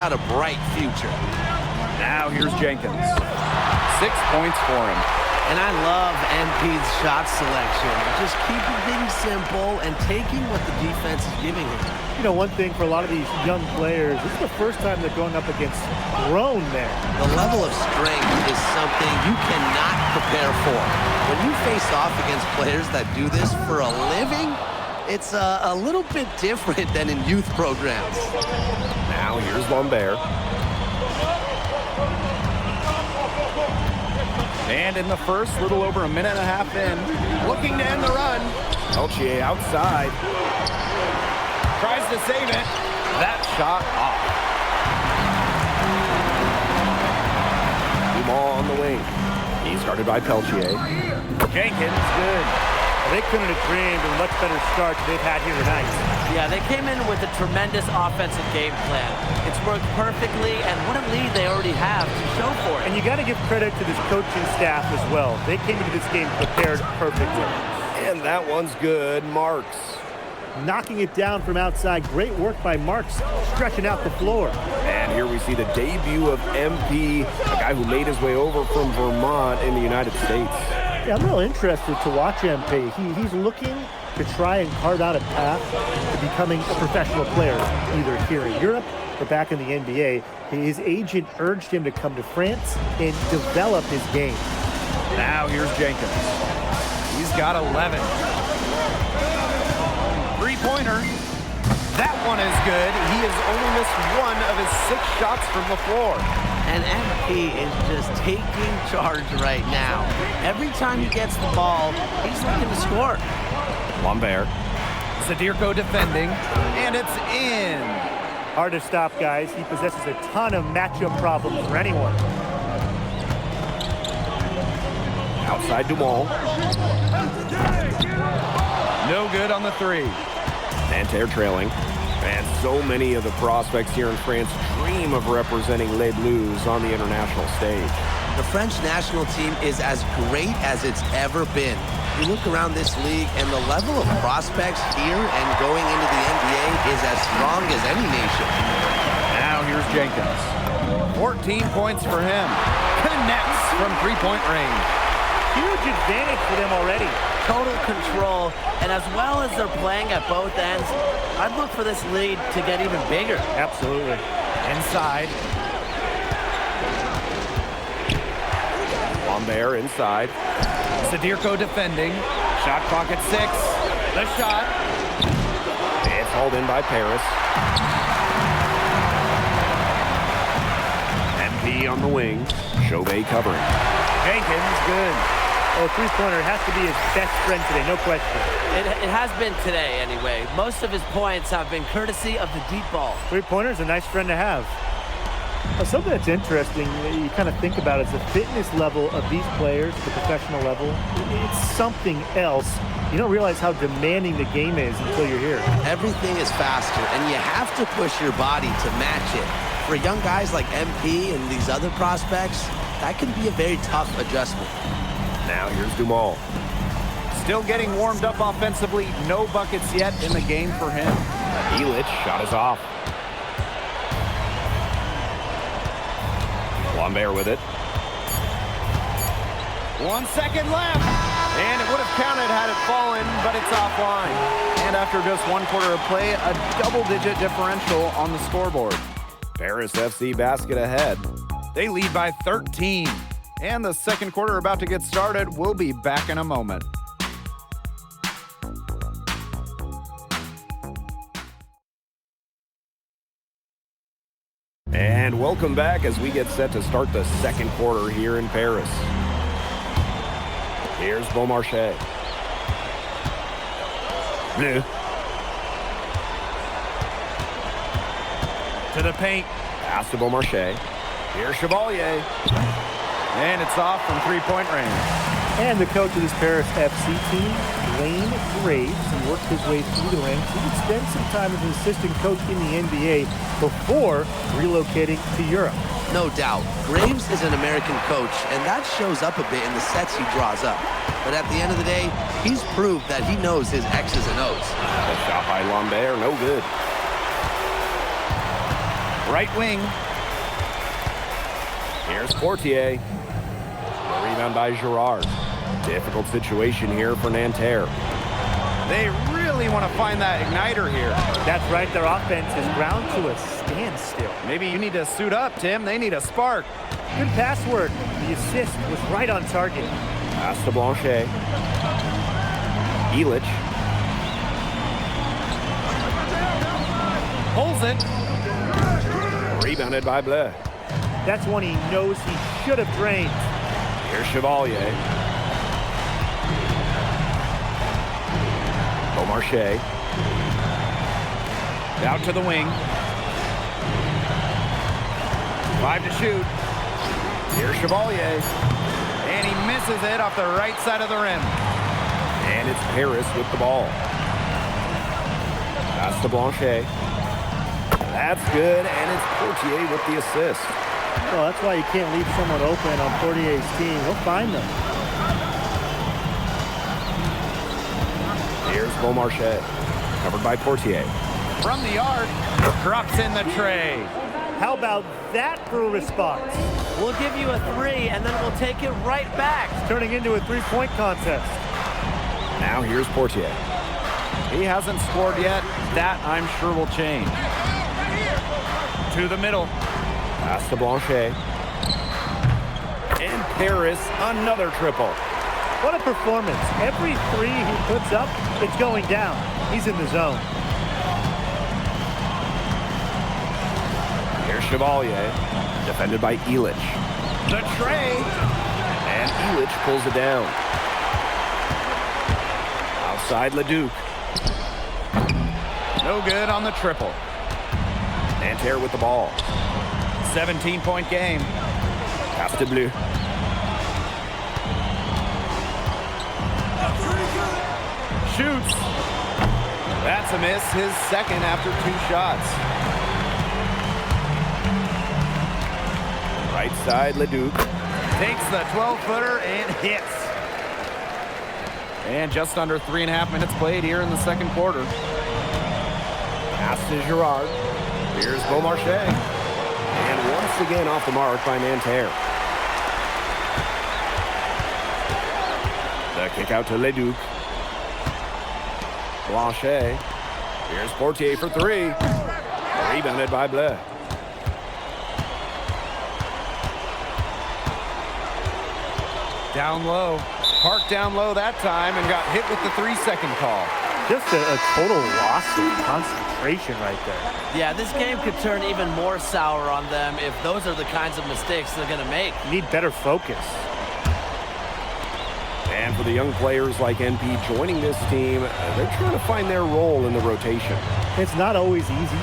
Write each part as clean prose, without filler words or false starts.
got a bright future. Now here's Jenkins. 6 points for him. And I love MP's shot selection. Just keeping things simple and taking what the defense is giving him. You know, one thing for a lot of these young players, this is the first time they're going up against grown men. The level of strength is something you cannot prepare for. When you face off against players that do this for a living, it's a little bit different than in youth programs. Now here's Lambert. And in the first, little over a minute and a half in, looking to end the run. Peltier outside. Tries to save it. That shot off. Dumas on the wing. He's guarded by Peltier. Jenkins, good. Well, they couldn't have dreamed of a much better start than they've had here tonight. Yeah, they came in with a tremendous offensive game plan. It's worked perfectly, and what a lead they already have to show for it. And you got to give credit to this coaching staff as well. They came into this game prepared perfectly. And that one's good. Marks. Knocking it down from outside. Great work by Marks, stretching out the floor. And here we see the debut of MP, a guy who made his way over from Vermont in the United States. Yeah, I'm real interested to watch MP. He's looking to try and carve out a path to becoming a professional player, either here in Europe or back in the NBA. His agent urged him to come to France and develop his game. Now here's Jenkins. He's got 11. Three-pointer. That one is good. He has only missed one of his 6 shots from the floor. And MP is just taking charge right now. Every time he gets the ball, he's looking to score. Lambert. Sadirko defending, and it's in. Hard to stop, guys. He possesses a ton of matchup problems for anyone. Outside Dumas. No good on the 3. Nanterre trailing. And so many of the prospects here in France dream of representing Les Bleus on the international stage. The French national team is as great as it's ever been. You look around this league, and the level of prospects here and going into the NBA is as strong as any nation. Now here's Jenkins. 14 points for him. Connects from three-point range. Huge advantage for them already. Total control, and as well as they're playing at both ends, I'd look for this lead to get even bigger. Absolutely. Inside. Lambert inside. Sadirko defending. Shot clock at 6. The shot. It's hauled in by Paris. MP on the wing. Chauvet covering. Jenkins, good. Oh, three-pointer has to be his best friend today, no question. It has been today, anyway. Most of his points have been courtesy of the deep ball. Three-pointer is a nice friend to have. Something that's interesting, you kind of think about, is the fitness level of these players at the professional level. It's something else. You don't realize how demanding the game is until you're here. Everything is faster, and you have to push your body to match it. For young guys like MP and these other prospects, that can be a very tough adjustment. Now here's Dumas. Still getting warmed up offensively. No buckets yet in the game for him. Elic shot is off. Lambert with it. 1 second left. And it would have counted had it fallen, but it's offline. And after just 1 quarter of play, a double-digit differential on the scoreboard. Paris FC basket ahead. They lead by 13. And the second quarter about to get started. We'll be back in a moment. And welcome back as we get set to start the second quarter here in Paris. Here's Beaumarchais. Bleu. To the paint. Pass to Beaumarchais. Here's Chevalier. And it's off from three-point range. And the coach of this Paris FC team, Lane Graves, he worked his way through the ranks. He would spend some time as an assistant coach in the NBA before relocating to Europe. No doubt, Graves is an American coach, and that shows up a bit in the sets he draws up. But at the end of the day, he's proved that he knows his X's and O's. The shot by Lambert, no good. Right wing. Here's Portier. A rebound by Girard. Difficult situation here for Nanterre. They really want to find that igniter here. That's right. Their offense is ground to a standstill. Maybe you need to suit up, Tim. They need a spark. Good password. The assist was right on target. Pass to Blanchet. Elich. Pulls it. Rebounded by Bleu. That's one he knows he should have drained. Here's Chevalier. Beaumarchais. Out to the wing. 5 to shoot. Here's Chevalier. And he misses it off the right side of the rim. And it's Paris with the ball. Pass to Blanchet. That's good, and it's Portier with the assist. Well, that's why you can't leave someone open on Portier's team. He'll find them. Here's Beaumarchais, covered by Portier. From the arc, drops in the tray. How about that for a response? We'll give you a 3, and then we'll take it right back. It's turning into a three-point contest. Now here's Portier. He hasn't scored yet. That, I'm sure, will change. To the middle. Pass to Blanchet. And Paris, another triple. What a performance. Every three he puts up, it's going down. He's in the zone. Here's Chevalier, defended by Elich. The tray. And Elich pulls it down. Outside Leduc. No good on the triple. Nanterre with the ball. 17-point game. Pass to Bleu. Shoots. That's a miss, his second after 2 shots. Right side, Leduc. Takes the 12-footer and hits. And just under 3.5 minutes played here in the second quarter. Pass to Girard. Here's Beaumarchais. And once again off the mark by Nanterre. The kick out to Leduc. Blanchet. Here's Portier for 3. Rebounded by Bleu. Down low. Parked down low that time and got hit with the 3-second call. Just a total loss of concentration right there. Yeah, this game could turn even more sour on them if those are the kinds of mistakes they're going to make. You need better focus. And for the young players like NP joining this team, they're trying to find their role in the rotation. It's not always easy,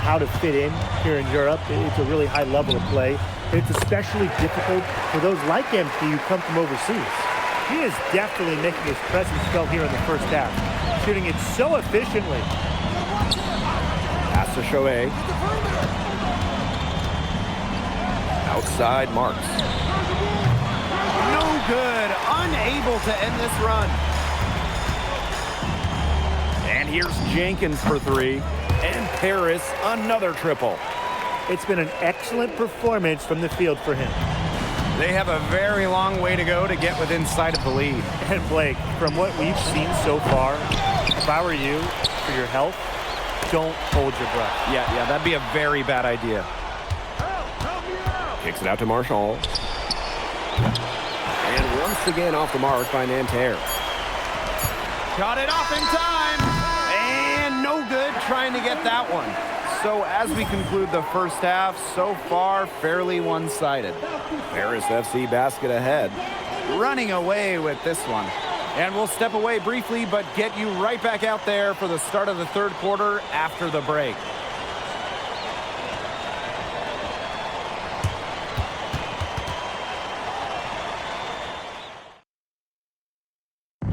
how to fit in here in Europe. It's a really high level of play. It's especially difficult for those like MP who come from overseas. He is definitely making his presence felt here in the first half, shooting it so efficiently. Pass to Chauvet. Outside Marks. No good. Unable to end this run. And here's Jenkins for 3. And Paris, another triple. It's been an excellent performance from the field for him. They have a very long way to go to get within sight of the lead. And Blake, from what we've seen so far, if I were you, for your health, don't hold your breath. Yeah, that'd be a very bad idea. Kicks it out to Marshall. And once again off the mark by Nanterre. Got it off in time. And no good trying to get that one. So as we conclude the first half, so far fairly one-sided. Paris FC basket ahead. Running away with this one. And we'll step away briefly, but get you right back out there for the start of the third quarter after the break.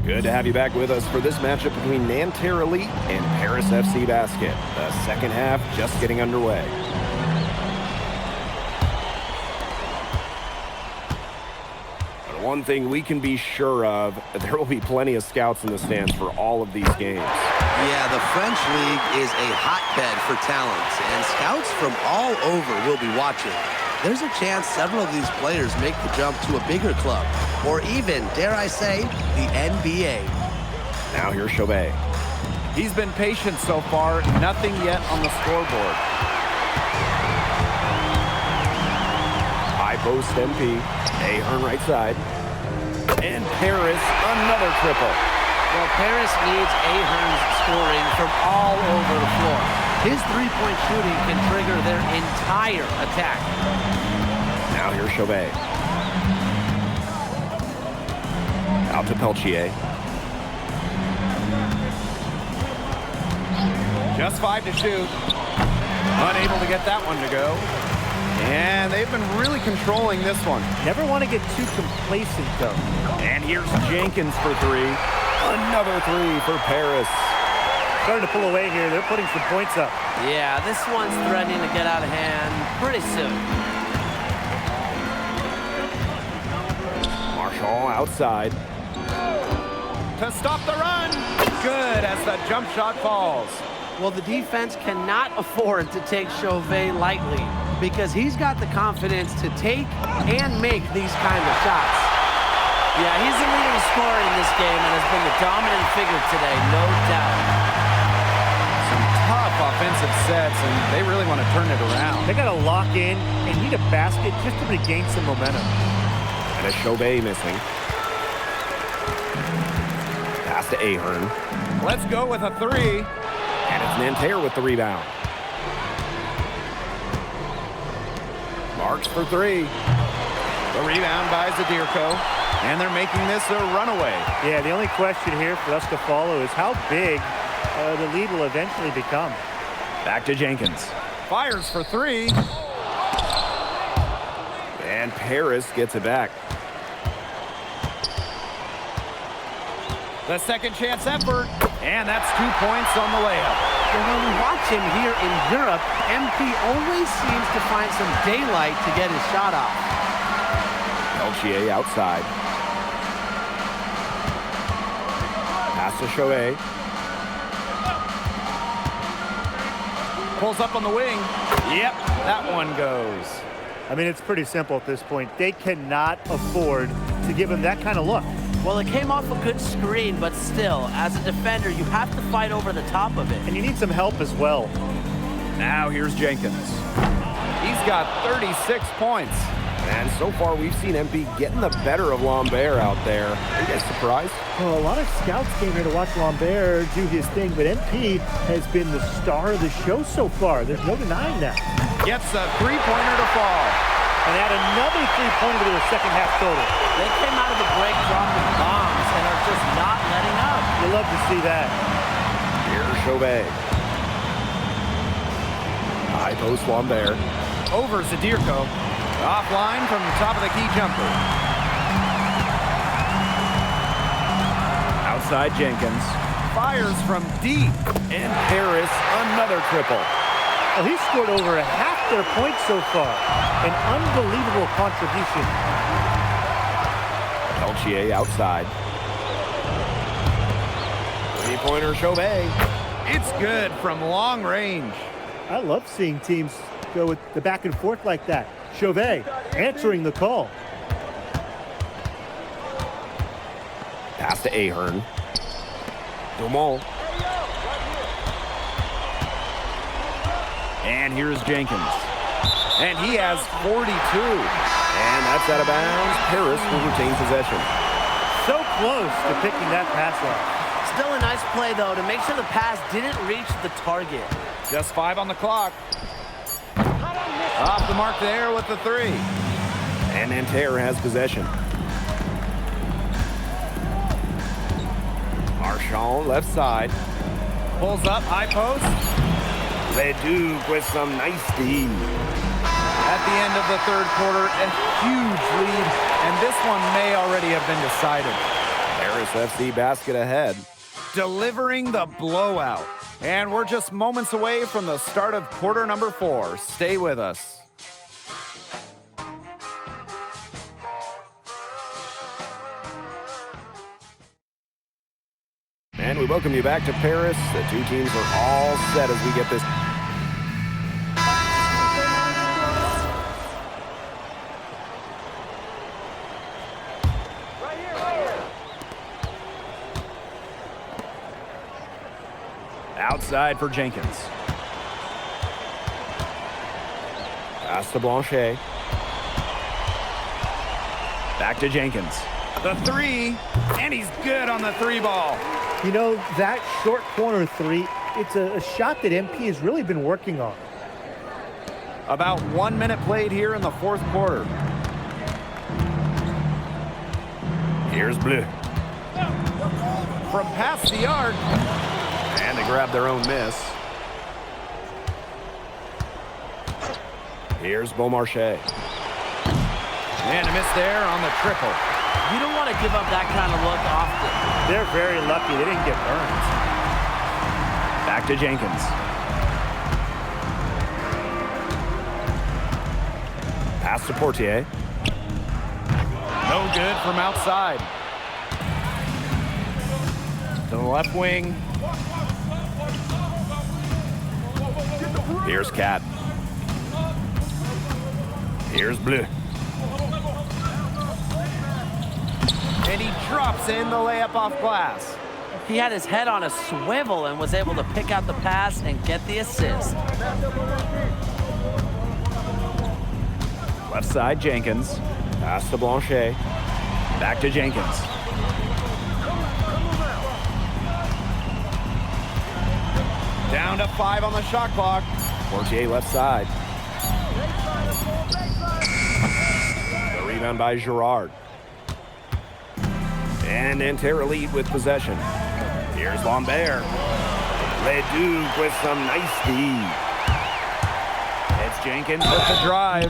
Good to have you back with us for this matchup between Nanterre Elite and Paris FC Basket. The second half just getting underway. But one thing we can be sure of, there will be plenty of scouts in the stands for all of these games. Yeah, the French League is a hotbed for talent, and scouts from all over will be watching. There's a chance several of these players make the jump to a bigger club, or even, dare I say, the NBA. Now here's Chauvet. He's been patient so far, nothing yet on the scoreboard. High post MP, Ahern right side. And Paris, another triple. Well, Paris needs Ahern's scoring from all over the floor. His three-point shooting can trigger their entire attack. Now here's Chauvet. Out to Peltier. Just 5 to shoot. Unable to get that one to go. And they've been really controlling this one. Never want to get too complacent, though. And here's Jenkins for 3. Another 3 for Paris. Starting to pull away here. They're putting some points up. Yeah, this one's threatening to get out of hand pretty soon. Marshall outside. To stop the run. Good as the jump shot falls. Well, the defense cannot afford to take Chauvet lightly because he's got the confidence to take and make these kind of shots. Yeah, he's the leading scorer in this game and has been the dominant figure today, no doubt. Some tough offensive sets, and they really want to turn it around. They got to lock in and need a basket just to regain some momentum. And a Chauvet missing. Pass to Ahern. Let's go with a 3. And it's Nanterre with the rebound. Marks for 3. The rebound by Zadirko. And they're making this a runaway. Yeah, the only question here for us to follow is how big the lead will eventually become. Back to Jenkins. Fires for 3. And Paris gets it back. The second chance effort. And that's 2 points on the layup. And when we watch him here in Europe, MP always seems to find some daylight to get his shot off. Peltier outside. Pass to Chauvet. Pulls up on the wing. Yep, that one goes. I mean, it's pretty simple at this point. They cannot afford to give him that kind of look. Well, it came off a good screen, but still, as a defender, you have to fight over the top of it. And you need some help as well. Now here's Jenkins. He's got 36 points. And so far, we've seen MP getting the better of Lambert out there. Are you guys surprised? Well, a lot of scouts came here to watch Lambert do his thing, but MP has been the star of the show so far. There's no denying that. Gets a three-pointer to fall. And add another three-pointer to their second half total. They came out of the break dropping bombs and are just not letting up. You love to see that. Here's Chauvet. High post Lambert. Over Zadirko. Offline from the top of the key jumper. Outside Jenkins. Fires from deep. And Paris another triple. Well, he's scored over half their points so far. An unbelievable contribution. Peltier outside. Three-pointer Chauvet. It's good from long range. I love seeing teams go with the back and forth like that. Chauvet answering the call. Pass to Ahern. Dumont. And here's Jenkins. And he has 42. And that's out of bounds. Paris will retain possession. So close to picking that pass off. Still a nice play, though, to make sure the pass didn't reach the target. Just 5 on the clock. Off the mark there with the 3. And Nanterre has possession. Marchand left side. Pulls up, high post. Leduc with some nice steam. At the end of the third quarter, a huge lead, and this one may already have been decided. Paris FC basket ahead, delivering the blowout. And we're just moments away from the start of quarter number 4. Stay with us. And we welcome you back to Paris. The two teams are all set as we get this. Outside for Jenkins. Pass to Blanchet. Back to Jenkins. The three, and he's good on the three ball. You know, that short corner three, it's a shot that MP has really been working on. About 1 minute played here in the fourth quarter. Here's Bleu. From past the arc. And they grab their own miss. Here's Beaumarchais. And a miss there on the triple. You don't want to give up that kind of look often. They're very lucky they didn't get burned. Back to Jenkins. Pass to Portier. No good from outside. To the left wing. Here's Cat. Here's Bleu. And he drops in the layup off glass. He had his head on a swivel and was able to pick out the pass and get the assist. Left side, Jenkins. Pass to Blanchet. Back to Jenkins. Down to 5 on the shot clock. Portier left side. The rebound by Girard. And Nanterre lead with possession. Here's Lambert. Leduc with some nice speed. It's Jenkins with the drive.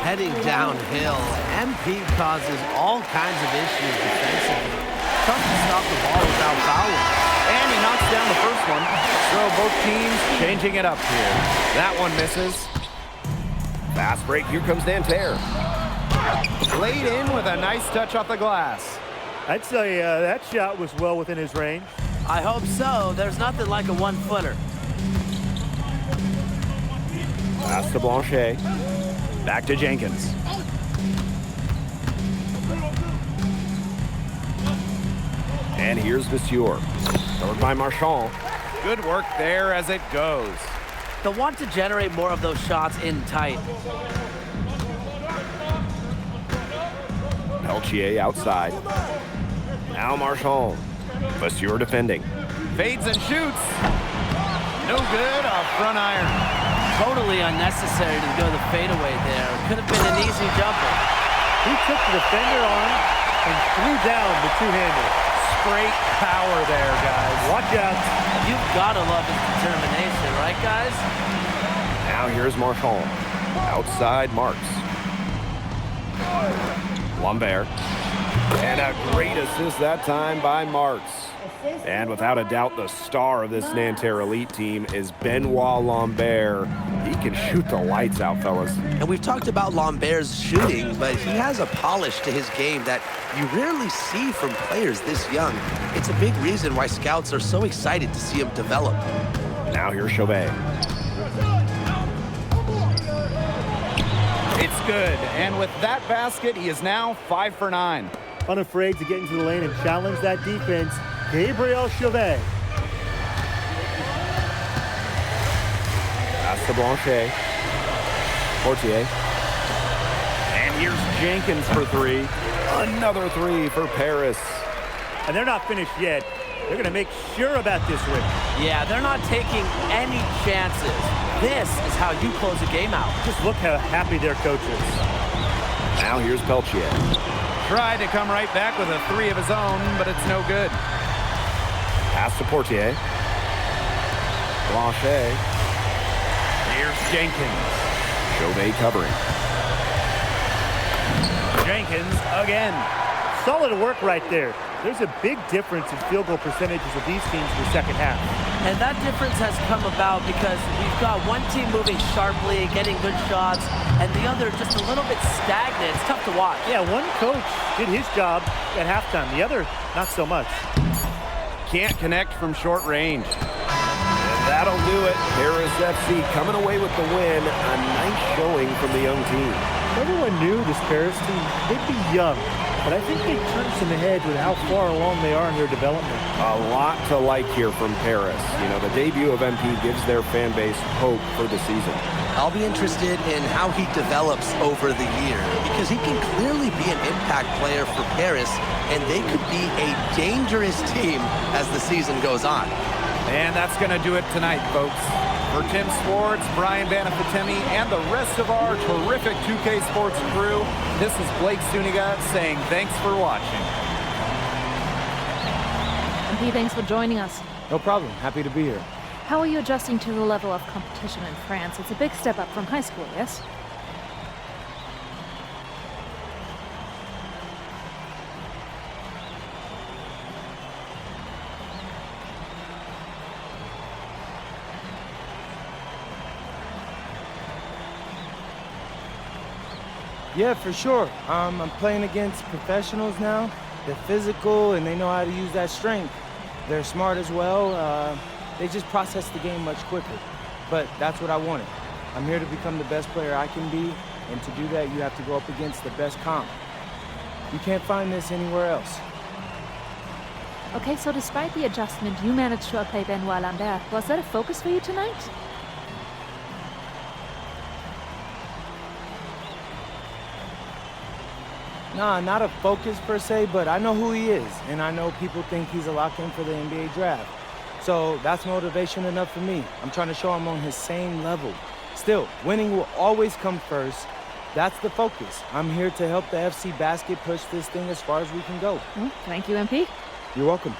Heading downhill, MP causes all kinds of issues defensively. Tough to stop the ball without fouling. And he knocks down the first one. So both teams changing it up here. That one misses. Fast break. Here comes Nanterre. Laid in with a nice touch off the glass. I'd say that shot was well within his range. I hope so. There's nothing like a one-footer. Pass to Blanchet. Back to Jenkins. And here's Vasseur. Covered by Marchand. Good work there as it goes. They'll want to generate more of those shots in tight. Peltier outside. Now Marchand. Vasseur defending. Fades and shoots. No good off front iron. Totally unnecessary to go the fadeaway there. Could have been an easy jumper. He took the defender on and threw down the two-hander. Straight power there, guys. Watch out. You've got to love his determination, right, guys? Now here's Marchand. Outside Marks. Lambert. And a great assist that time by Marks. And without a doubt, the star of this Nanterre Elite team is Benoit Lambert. He can shoot the lights out, fellas. And we've talked about Lambert's shooting, but he has a polish to his game that you rarely see from players this young. It's a big reason why scouts are so excited to see him develop. Now here's Chauvet. It's good. And with that basket, he is now 5 for 9. Unafraid to get into the lane and challenge that defense, Gabriel Chauvet. Pass to Blanchet. Portier. And here's Jenkins for 3. Another 3 for Paris. And they're not finished yet. They're going to make sure about this win. Yeah, they're not taking any chances. This is how you close a game out. Just look how happy their coach is. Now here's Peltier. Tried to come right back with a 3 of his own, but it's no good. Pass to Portier. Blanchet. Here's Jenkins. Chauvet covering. Jenkins again. Solid work right there. There's a big difference in field goal percentages of these teams in the second half. And that difference has come about because we've got one team moving sharply, getting good shots, and the other just a little bit stagnant. It's tough to watch. Yeah, one coach did his job at halftime. The other, not so much. can't connect from short range. And that'll do it. Paris FC coming away with the win. A nice showing from the young team. Everyone knew this Paris team, they'd be young, but I think they turned some heads with how far along they are in their development. A lot to like here from Paris. You know, the debut of MP gives their fan base hope for the season. I'll be interested in how he develops over the year, because he can clearly be an impact player for Paris, and they could be a dangerous team as the season goes on. And that's going to do it tonight, folks. For Tim Swartz, Brian Banafitemi, and the rest of our terrific 2K Sports crew, this is Blake Suniga saying thanks for watching. MP, thanks for joining us. No problem. Happy to be here. How are you adjusting to the level of competition in France? It's a big step up from high school, yes? Yeah, for sure. I'm playing against professionals now. They're physical and they know how to use that strength. They're smart as well. They just process the game much quicker. But that's what I wanted. I'm here to become the best player I can be, and to do that, you have to go up against the best comp. You can't find this anywhere else. Okay, so despite the adjustment, you managed to outplay Benoit Lambert. Was that a focus for you tonight? Nah, not a focus per se, but I know who he is, and I know people think he's a lock-in for the NBA draft. So that's motivation enough for me. I'm trying to show I'm on his same level. Still, winning will always come first. That's the focus. I'm here to help the FC Basket push this thing as far as we can go. Thank you, MP. You're welcome.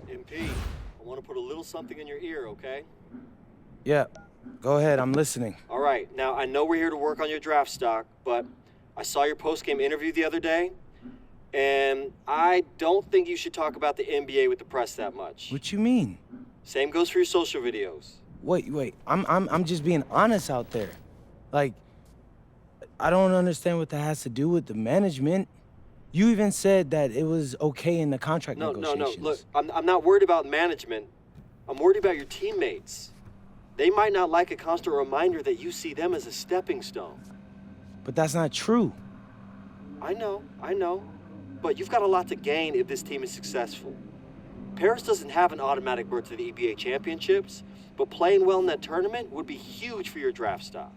MP, I want to put a little something in your ear, okay? Yeah, go ahead. I'm listening. All right, now I know we're here to work on your draft stock, but I saw your post-game interview the other day, and I don't think you should talk about the NBA with the press that much. What you mean? Same goes for your social videos. Wait. I'm just being honest out there. Like, I don't understand what that has to do with the management. You even said that it was okay in the contract negotiations. No. Look, I'm not worried about management. I'm worried about your teammates. They might not like a constant reminder that you see them as a stepping stone. But that's not true. I know. But you've got a lot to gain if this team is successful. Paris doesn't have an automatic berth to the EBA championships, but playing well in that tournament would be huge for your draft stock.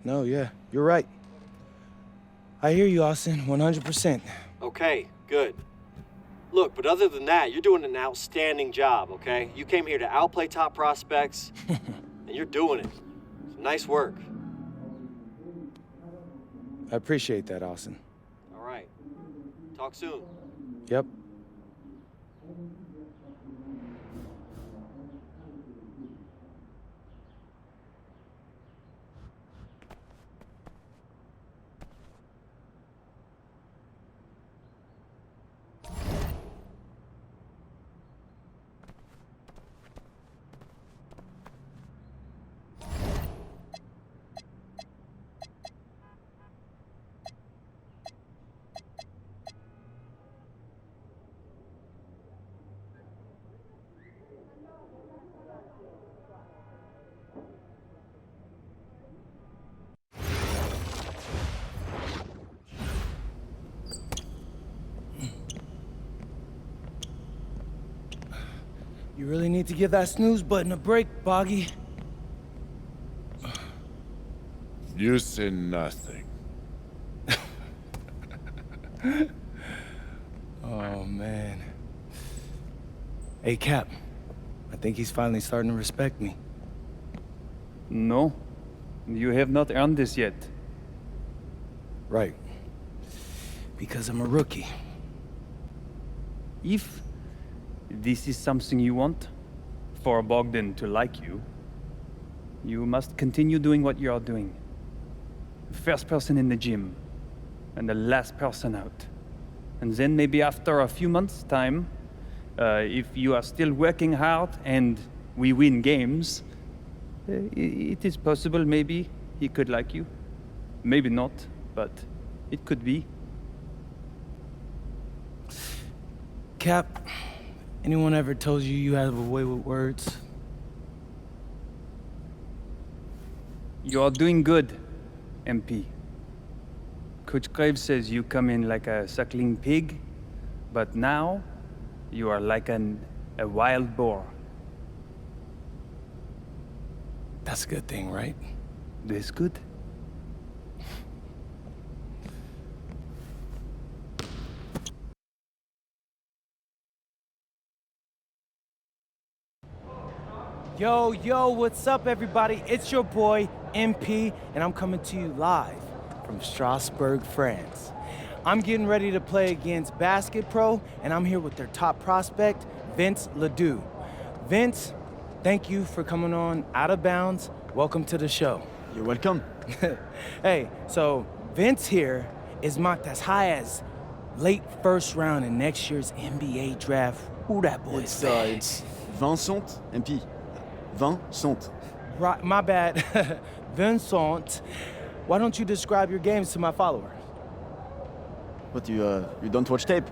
No, yeah, you're right. I hear you, Austin, 100%. Okay, good. Look, but other than that, you're doing an outstanding job, okay? You came here to outplay top prospects, and you're doing it. Nice work. I appreciate that, Austin. All right. Talk soon. Yep. You really need to give that snooze button a break, Boggy. You say nothing. Oh, man. Hey, Cap. I think he's finally starting to respect me. No, you have not earned this yet. Right. Because I'm a rookie. If this is something you want, for Bogdan to like you, you must continue doing what you are doing. First person in the gym, and the last person out. And then maybe after a few months' time, if you are still working hard and we win games, it is possible maybe he could like you. Maybe not, but it could be. Cap, anyone ever told you you have a way with words? You are doing good, MP. Coach Graves says you come in like a suckling pig, but now you are like a wild boar. That's a good thing, right? That's good. Yo, what's up, everybody? It's your boy, MP, and I'm coming to you live from Strasbourg, France. I'm getting ready to play against Basket Pro, and I'm here with their top prospect, Vince Ledoux. Vince, thank you for coming on Out of Bounds. Welcome to the show. You're welcome. Hey, so Vince here is mocked as high as late first round in next year's NBA draft. Who that boy is? It's Vincent, MP. Vincent. Right, my bad. Vincent, why don't you describe your games to my followers? What, you don't watch tape?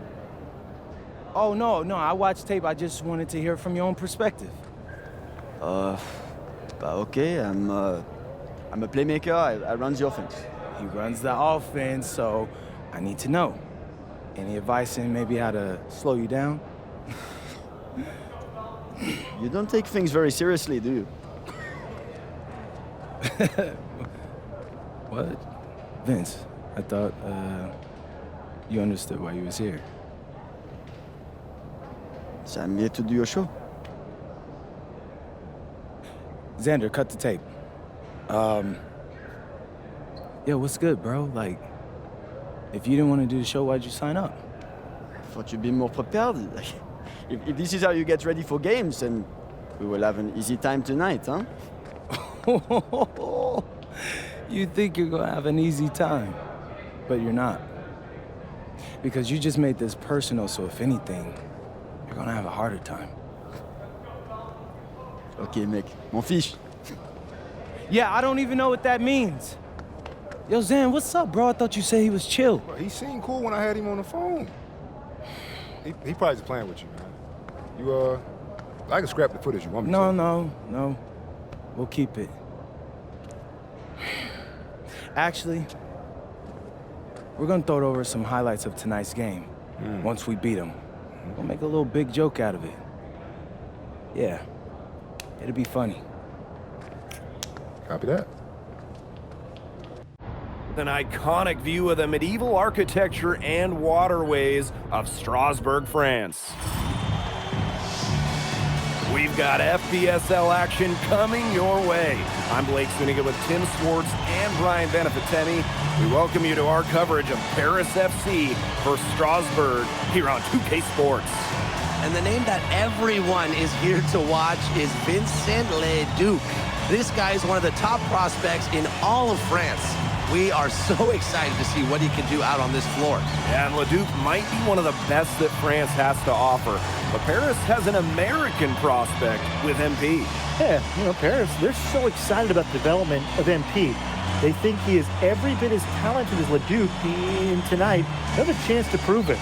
Oh, no, I watch tape. I just wanted to hear from your own perspective. Okay, I'm a playmaker. I run the offense. He runs the offense, so I need to know. Any advice in maybe how to slow you down? You don't take things very seriously, do you? What? Vince, I thought, you understood why you was here. So I'm here to do your show. Xander, cut the tape. Yeah, what's good, bro? Like, if you didn't want to do the show, why'd you sign up? I thought you'd be more prepared. If this is how you get ready for games, then we will have an easy time tonight, huh? You think you're gonna have an easy time, but you're not. Because you just made this personal, so if anything, you're gonna have a harder time. Okay, mec. M'en fiche. Yeah, I don't even know what that means. Yo, Zan, what's up, bro? I thought you said he was chill. Bro, he seemed cool when I had him on the phone. He probably just playing with you, man. I can scrap the footage you want me to. No. We'll keep it. Actually, we're gonna throw over some highlights of tonight's game. Once we beat them. We'll make a little big joke out of it. Yeah, it'll be funny. Copy that. An iconic view of the medieval architecture and waterways of Strasbourg, France. We've got FPSL action coming your way. I'm Blake Suniga with Tim Swartz and Brian Benefitemi. We welcome you to our coverage of Paris FC versus Strasbourg here on 2K Sports. And the name that everyone is here to watch is Vincent Ledoux. This guy is one of the top prospects in all of France. We are so excited to see what he can do out on this floor. Yeah, and Ledoux might be one of the best that France has to offer. But Paris has an American prospect with MP. Yeah, Paris, they're so excited about the development of MP. They think he is every bit as talented as Ledoux, and tonight, they have a chance to prove it.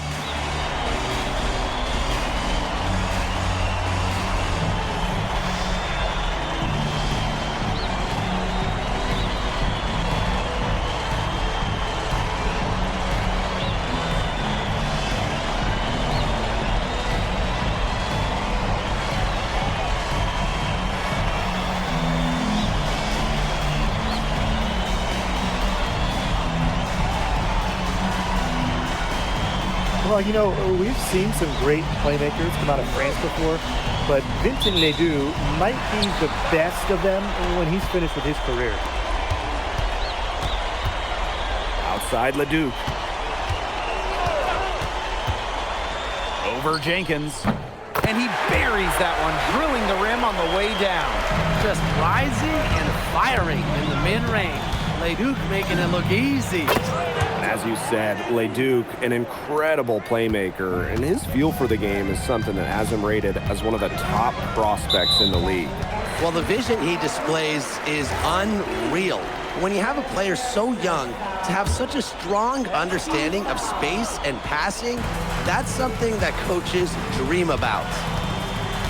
Well, we've seen some great playmakers come out of France before, but Vincent Ledoux might be the best of them when he's finished with his career. Outside Ledoux. Over Jenkins. And he buries that one, drilling the rim on the way down. Just rising and firing in the mid-range. Leduc making it look easy. As you said, Leduc, an incredible playmaker, and his feel for the game is something that has him rated as one of the top prospects in the league. Well, the vision he displays is unreal. When you have a player so young, to have such a strong understanding of space and passing, that's something that coaches dream about.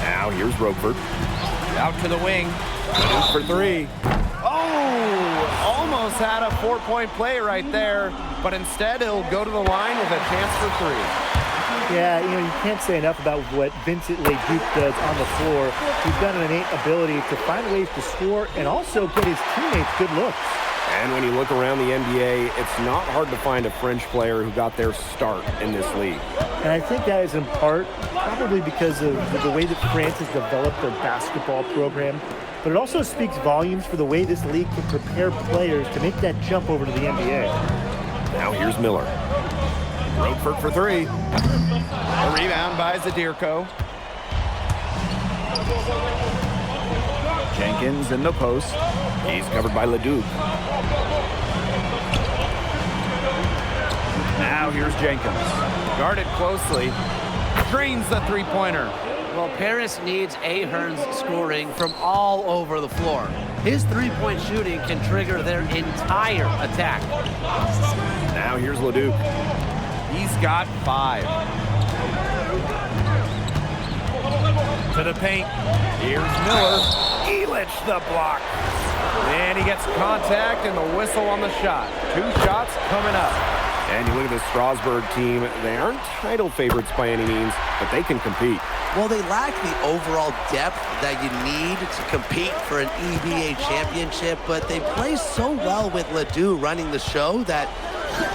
Now here's Roquefort. Out to the wing. Leduc for three. Oh, almost had a 4-point play right there, but instead he'll go to the line with a chance for three. Yeah, you know, you can't say enough about what Vincent Leduc does on the floor. He's got an innate ability to find ways to score and also get his teammates good looks. And when you look around the NBA, it's not hard to find a French player who got their start in this league. And I think that is in part probably because of the way that France has developed their basketball program. But it also speaks volumes for the way this league can prepare players to make that jump over to the NBA. Now here's Miller. Roquefort for three. A rebound by Zadirko. Jenkins in the post. He's covered by Leduc. Now here's Jenkins. Guarded closely. Drains the three-pointer. Well, Paris needs Ahern's scoring from all over the floor. His three-point shooting can trigger their entire attack. Now here's Leduc. He's got 5. To the paint. Here's Miller. Elich the block. And he gets contact and the whistle on the shot. 2 shots coming up. And you look at the Strasbourg team. They aren't title favorites by any means, but they can compete. Well, they lack the overall depth that you need to compete for an EBA championship, but they play so well with Ledoux running the show that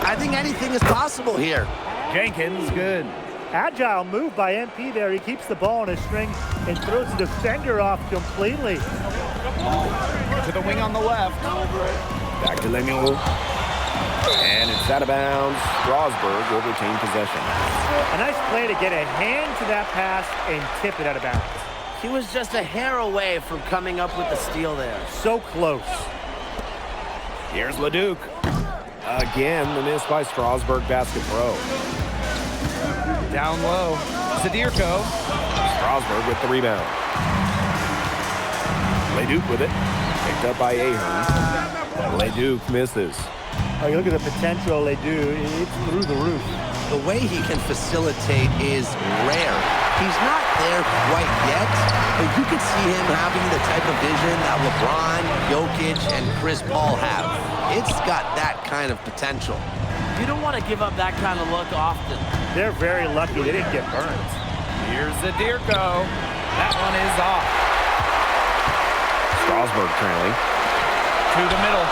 I think anything is possible here. Jenkins, good. Agile move by MP there. He keeps the ball on a string and throws the defender off completely. To the wing on the left. Back to Lemuel. And it's out of bounds. Strasbourg will retain possession. A nice play to get a hand to that pass and tip it out of bounds. He was just a hair away from coming up with the steal there. So close. Here's Leduc. Again, the miss by Strasbourg Basket Pro. Down low. Zadirko. Strasbourg with the rebound. Leduc with it. Picked up by Ahern. Leduc misses. Oh, you look at the potential of Ledoux, it's through the roof. The way he can facilitate is rare. He's not there quite yet, but you could see him having the type of vision that LeBron, Jokic, and Chris Paul have. It's got that kind of potential. You don't want to give up that kind of look often. They're very lucky they didn't get burned. Here's Zadirko. That one is off. Strasbourg trailing. To the middle.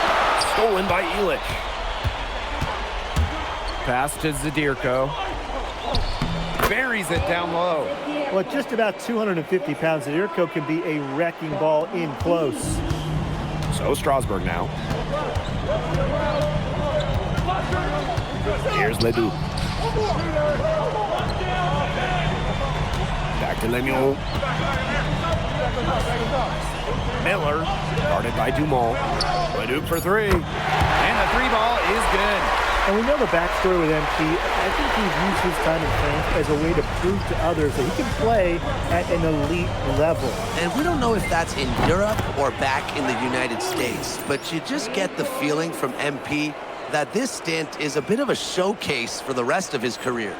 Stolen by Elich. Pass to Zadirko. Buries it down low. Well, at just about 250 pounds, Zadirko can be a wrecking ball in close. So Strasbourg now. Here's Ledoux. Back to Lemuel. Miller, guarded by Dumont. Ledoux for three. And the three ball is good. And we know the backstory with MP. I think he's used his time in France as a way to prove to others that he can play at an elite level. And we don't know if that's in Europe or back in the United States, but you just get the feeling from MP that this stint is a bit of a showcase for the rest of his career.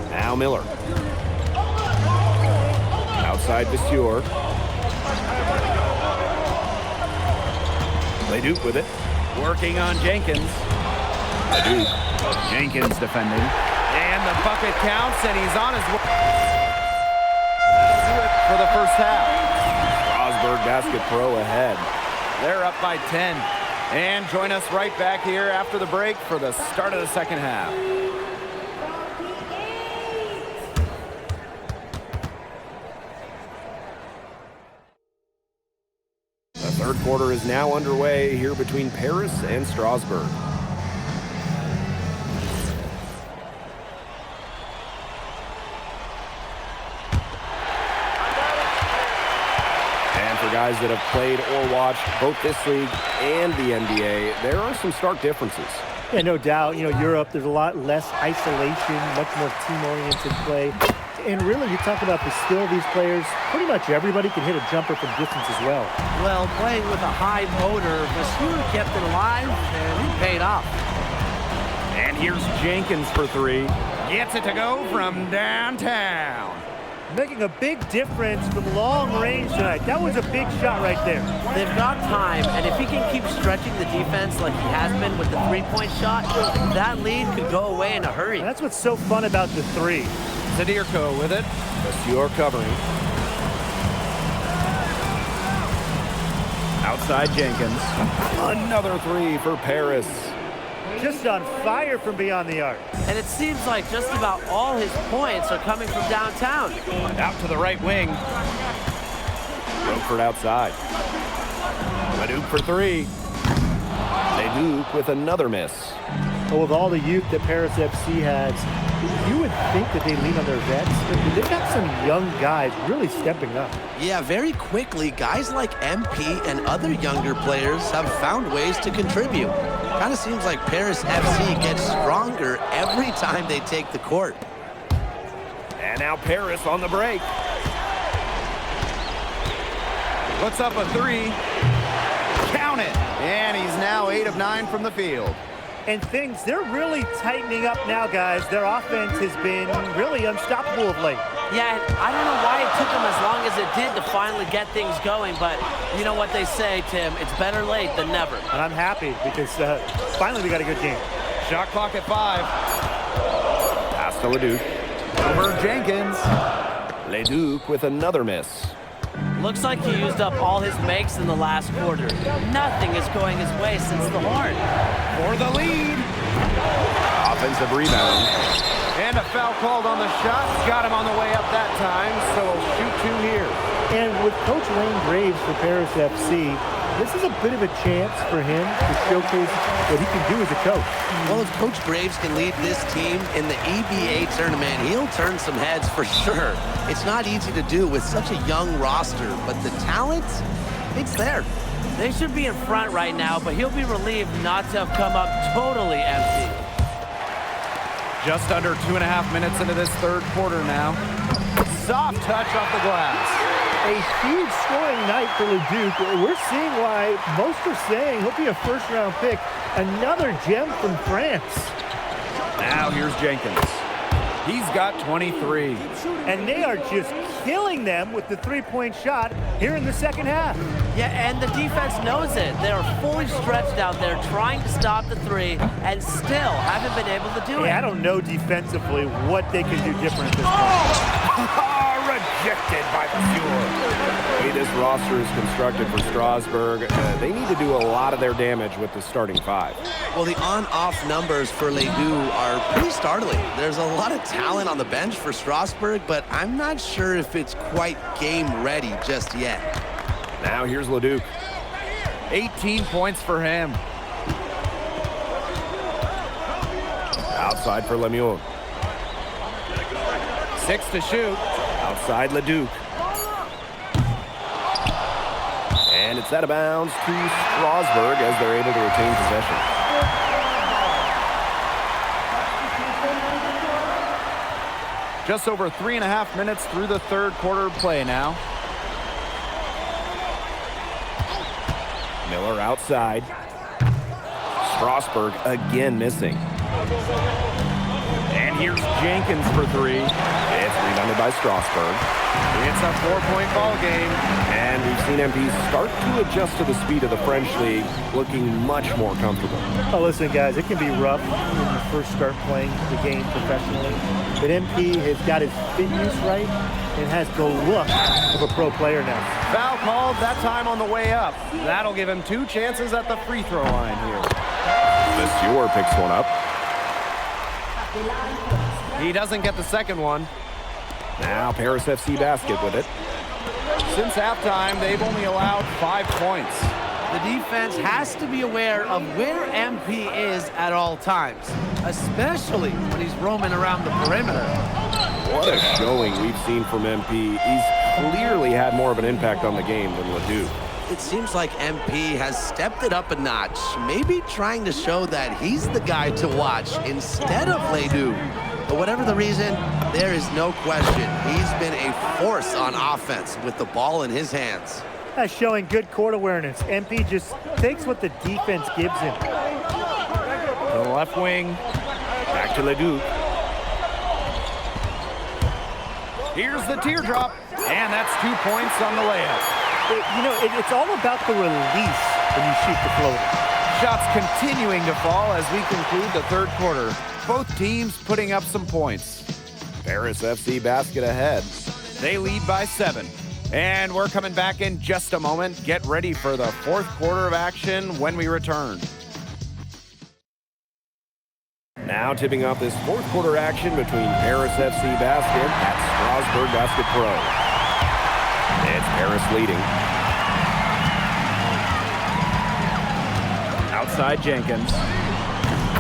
Now Miller. Outside Vasseur. Leduc with it. Working on Jenkins. Leduc. Jenkins defending. And the bucket counts, and he's on his way for the first half. Strasbourg Basket Pro ahead. They're up by 10. And join us right back here after the break for the start of the second half. The third quarter is now underway here between Paris and Strasbourg. And for guys that have played or watched both this league and the NBA, there are some stark differences. Yeah, no doubt. You know, Europe, there's a lot less isolation, much more team-oriented play. And really, you talk about the skill of these players, pretty much everybody can hit a jumper from distance as well. Well, playing with a high motor, Vasseur kept it alive, and it paid off. And here's Jenkins for three. Gets it to go from downtown. Making a big difference from long range tonight. That was a big shot right there. They've got time, and if he can keep stretching the defense like he has been with the three-point shot, that lead could go away in a hurry. And that's what's so fun about the three. Zadirko with it. Vasseur covering. Outside Jenkins. Another three for Paris. Just on fire from beyond the arc. And it seems like just about all his points are coming from downtown. Out to the right wing. Roquefort outside. Leduc for three. Leduc with another miss. Well, with all the youth that Paris FC has, you would think that they lean on their vets, but they've got some young guys really stepping up. Yeah, very quickly, guys like MP and other younger players have found ways to contribute. Kind of seems like Paris FC gets stronger every time they take the court. And now Paris on the break. Puts up a three. Count it. And he's now 8 of 9 from the field. And they're really tightening up now, guys. Their offense has been really unstoppable of late. Yeah, I don't know why it took them as long as it did to finally get things going, but you know what they say, Tim, it's better late than never. And I'm happy because finally we got a good game. Shot clock at 5. Pass to Leduc. Over Jenkins. Leduc with another miss. Looks like he used up all his makes in the last quarter. Nothing is going his way since the horn. For the lead. Offensive rebound. And a foul called on the shot. Got him on the way up that time, so shoot 2 here. And with Coach Wayne Graves for Paris FC, this is a bit of a chance for him to showcase what he can do as a coach. Well, if Coach Graves can lead this team in the EBA tournament, he'll turn some heads for sure. It's not easy to do with such a young roster, but the talent, it's there. They should be in front right now, but he'll be relieved not to have come up totally empty. Just under 2.5 minutes into this third quarter now. Soft touch off the glass. A huge scoring night for Leduc. We're seeing why most are saying he'll be a first-round pick. Another gem from France. Now here's Jenkins. He's got 23. And they are just killing them with the three-point shot here in the second half. Yeah, and the defense knows it. They're fully stretched out there trying to stop the three and still haven't been able to do it. I don't know defensively what they can do different at this point. Rejected by Vasseur. The way this roster is constructed for Strasbourg, they need to do a lot of their damage with the starting 5. Well, the on-off numbers for Ledoux are pretty startling. There's a lot of talent on the bench for Strasbourg, but I'm not sure if it's quite game-ready just yet. Now here's Leduc. 18 points for him. Outside for Lemieux. 6 to shoot. Outside Leduc. And it's out of bounds to Strasbourg as they're able to retain possession. Just over 3.5 minutes through the third quarter of play now. Miller outside. Strasbourg again missing. And here's Jenkins for 3. It's rebounded by Strasbourg. It's a 4-point ball game. And we've seen MP start to adjust to the speed of the French league, looking much more comfortable. Oh, listen, guys, it can be rough when you first start playing the game professionally. But MP has got his fit use right and has the look of a pro player now. Foul called, that time on the way up. That'll give him 2 chances at the free throw line here. Vasseur picks one up. He doesn't get the second one. Now Paris FC basket with it. Since halftime, they've only allowed 5 points. The defense has to be aware of where MP is at all times, especially when he's roaming around the perimeter. What a showing we've seen from MP. He's clearly had more of an impact on the game than Ledoux. It seems like MP has stepped it up a notch, maybe trying to show that he's the guy to watch instead of Ledoux. But whatever the reason, there is no question he's been a force on offense with the ball in his hands. That's showing good court awareness. MP just takes what the defense gives him. To the left wing, back to Ledoux. Here's the teardrop, and that's 2 points on the layup. It's all about the release when you shoot the floater. Shots continuing to fall as we conclude the third quarter. Both teams putting up some points. Paris FC basket ahead. They lead by 7. And we're coming back in just a moment. Get ready for the fourth quarter of action when we return. Now tipping off this fourth quarter action between Paris FC basket at Strasbourg Basket Pro. It's Paris leading. Outside Jenkins.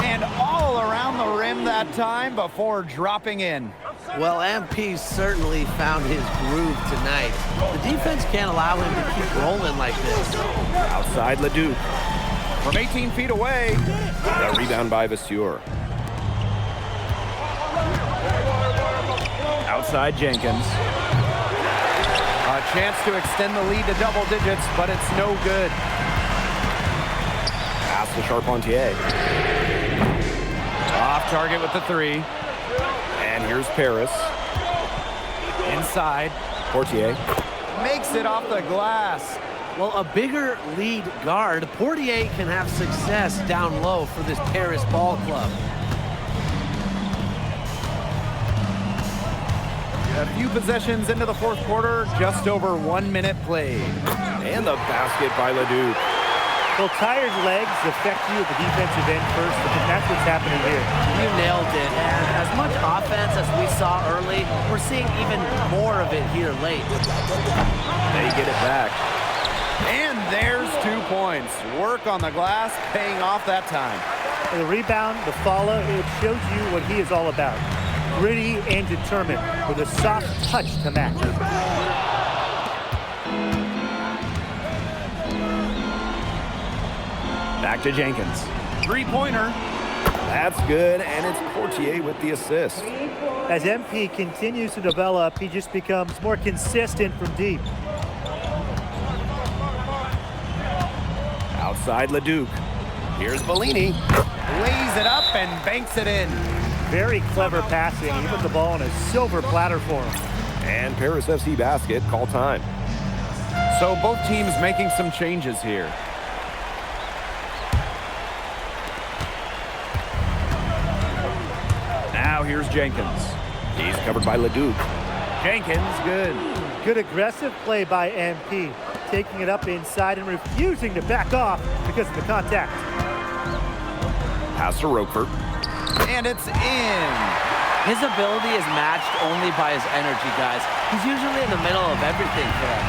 And all around the rim that time before dropping in. Well, MP certainly found his groove tonight. The defense can't allow him to keep rolling like this. Outside Ledoux. From 18 feet away. The rebound by Vasseur. Outside Jenkins. A chance to extend the lead to double digits, but it's no good. Pass to Charpentier. Off target with the 3. And here's Paris. Inside. Portier. Makes it off the glass. Well, a bigger lead guard, Portier can have success down low for this Paris ball club. A few possessions into the fourth quarter, just over 1 minute played. And the basket by Ledoux. Well, tired legs affect you at the defensive end first, and that's what's happening here. You nailed it, and as much offense as we saw early, we're seeing even more of it here late. They get it back. And there's 2 points. Work on the glass, paying off that time. And the rebound, the follow, it shows you what he is all about. Gritty and determined, with a soft touch to match. Back to Jenkins. 3-pointer. That's good, and it's Portier with the assist. As MP continues to develop, he just becomes more consistent from deep. Outside Ledoux. Here's Bellini. Lays it up and banks it in. Very clever passing. He put the ball on a silver platter for him. And Paris FC basket, call time. So both teams making some changes here. Now here's Jenkins. He's covered by Ledoux. Jenkins, good. Good aggressive play by MP. Taking it up inside and refusing to back off because of the contact. Pass to Roquefort. And it's in. His ability is matched only by his energy, guys. He's usually in the middle of everything for that.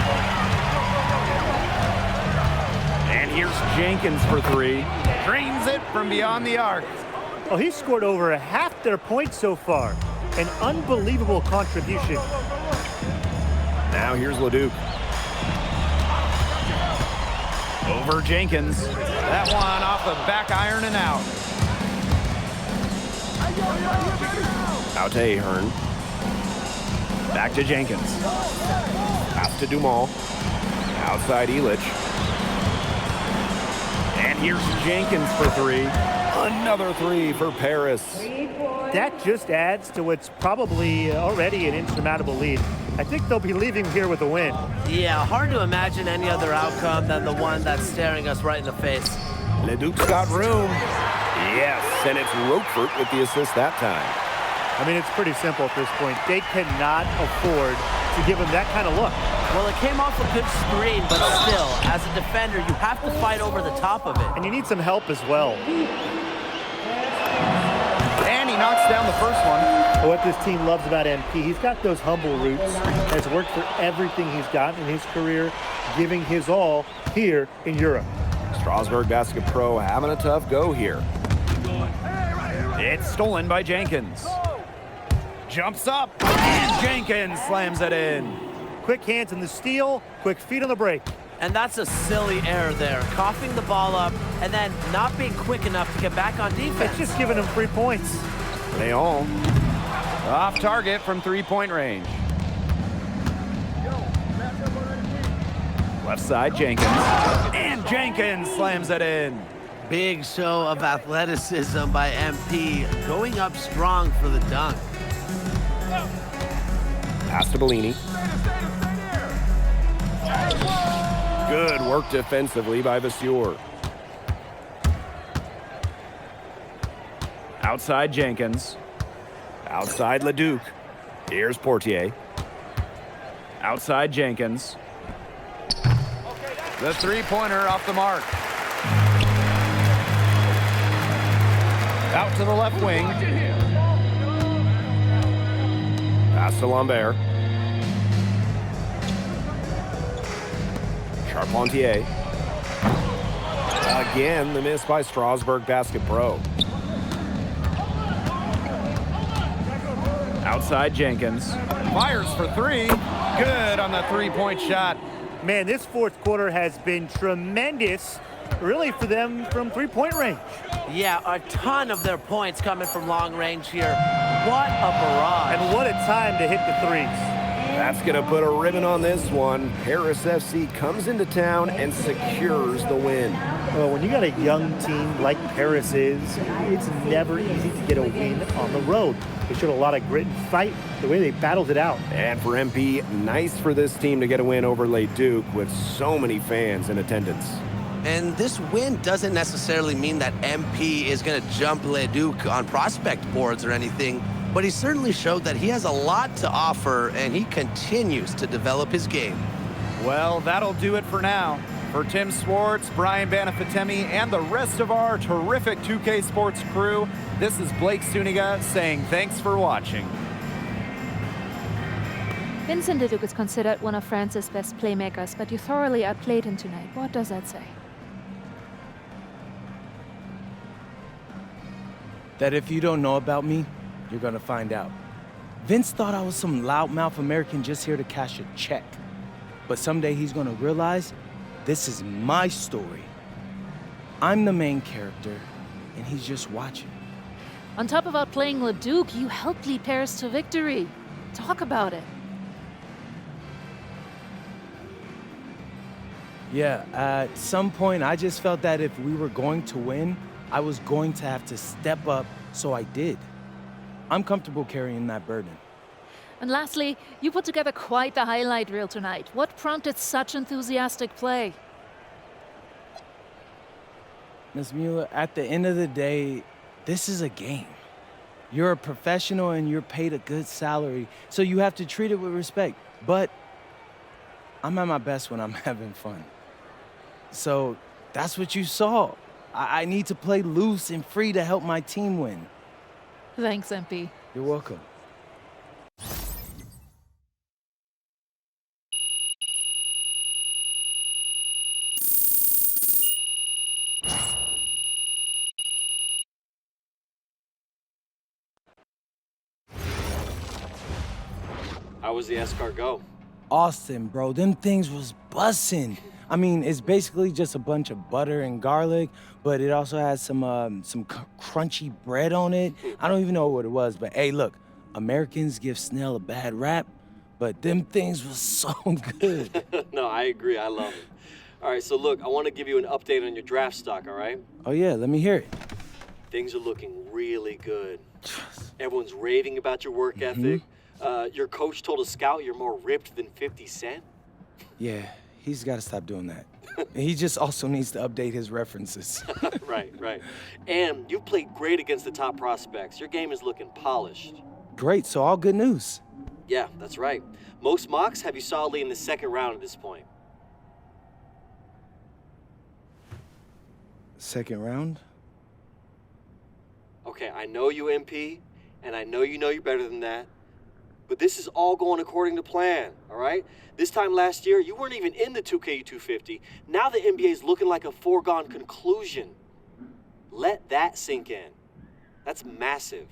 And here's Jenkins for 3. Drains it from beyond the arc. Oh, he scored over half their points so far. An unbelievable contribution. Now here's Ledoux. Over Jenkins. That one off the back iron and out. Out to Ahern. Back to Jenkins. Pass to Dumas. Outside Illich. And here's Jenkins for 3. Another 3 for Paris. That just adds to what's probably already an insurmountable lead. I think they'll be leaving here with a win. Yeah, hard to imagine any other outcome than the one that's staring us right in the face. Ledoux's got room. Yes, and it's Roquefort with the assist that time. I mean, it's pretty simple at this point. They cannot afford to give him that kind of look. Well, it came off a good screen, but still, as a defender, you have to fight over the top of it. And you need some help as well. And he knocks down the first one. What this team loves about MP, he's got those humble roots, has worked for everything he's got in his career, giving his all here in Europe. Strasbourg Basket Pro having a tough go here. It's stolen by Jenkins. Jumps up, and Jenkins slams it in. Quick hands in the steal, quick feet on the break. And that's a silly error there. Coughing the ball up and then not being quick enough to get back on defense. It's just giving him 3 points. Leon off target from three-point range. Left side, Jenkins. And Jenkins slams it in. Big show of athleticism by MP, going up strong for the dunk. Pass to Bellini. Good work defensively by Vasseur. Outside Jenkins. Outside Leduc. Here's Portier. Outside Jenkins. The three-pointer off the mark. Out to the left wing. Pass to Lambert. Charpentier. Again, the miss by Strasburg Basket Pro. Outside Jenkins. Fires for three. Good on the three-point shot. Man, this fourth quarter has been tremendous, really, for them from three-point range. Yeah, a ton of their points coming from long range here. What a barrage. And what a time to hit the threes. That's going to put a ribbon on this one. Paris FC comes into town and secures the win. Well, when you got a young team like Paris is, it's never easy to get a win on the road. They showed a lot of grit and fight, the way they battled it out. And for MP, nice for this team to get a win over Leduc with so many fans in attendance. And this win doesn't necessarily mean that MP is going to jump Leduc on prospect boards or anything, but he certainly showed that he has a lot to offer, and he continues to develop his game. Well, that'll do it for now. For Tim Swartz, Brian Banafitemi, and the rest of our terrific 2K Sports crew, this is Blake Suniga saying thanks for watching. Vincent Leduc is considered one of France's best playmakers, but you thoroughly outplayed him tonight. What does that say? That if you don't know about me, you're gonna find out. Vince thought I was some loudmouth American just here to cash a check. But someday he's gonna realize this is my story. I'm the main character, and he's just watching. On top of outplaying Leduc, you helped lead Paris to victory. Talk about it. Yeah, at some point, I just felt that if we were going to win, I was going to have to step up, so I did. I'm comfortable carrying that burden. And lastly, you put together quite the highlight reel tonight. What prompted such enthusiastic play? Ms. Mueller, at the end of the day, this is a game. You're a professional and you're paid a good salary, so you have to treat it with respect. But I'm at my best when I'm having fun. So that's what you saw. I need to play loose and free to help my team win. Thanks, MP. You're welcome. How was the escargot? Austin, bro, them things was bussin'. I mean, it's basically just a bunch of butter and garlic, but it also has some crunchy bread on it. I don't even know what it was, but hey, look, Americans give Snell a bad rap, but them things was so good. No, I agree. I love it. All right, so look, I want to give you an update on your draft stock, all right? Oh yeah, let me hear it. Things are looking really good. Everyone's raving about your work ethic. Your coach told a scout you're more ripped than 50 Cent. Yeah, he's got to stop doing that. He just also needs to update his references. Right. And you've played great against the top prospects. Your game is looking polished. Great, so all good news. Yeah, that's right. Most mocks have you solidly in the second round at this point. Second round? Okay, I know you, MP, and I know you're better than that. But this is all going according to plan, all right? This time last year, you weren't even in the 2K250. Now the NBA is looking like a foregone conclusion. Let that sink in. That's massive.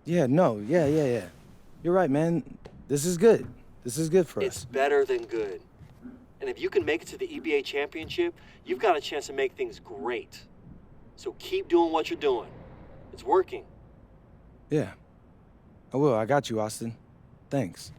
Yeah. You're right, man. This is good. This is good for It's us. better than good. And if you can make it to the EBA championship, you've got a chance to make things great. So keep doing what you're doing. It's working. Yeah. I will. I got you, Austin. Thanks.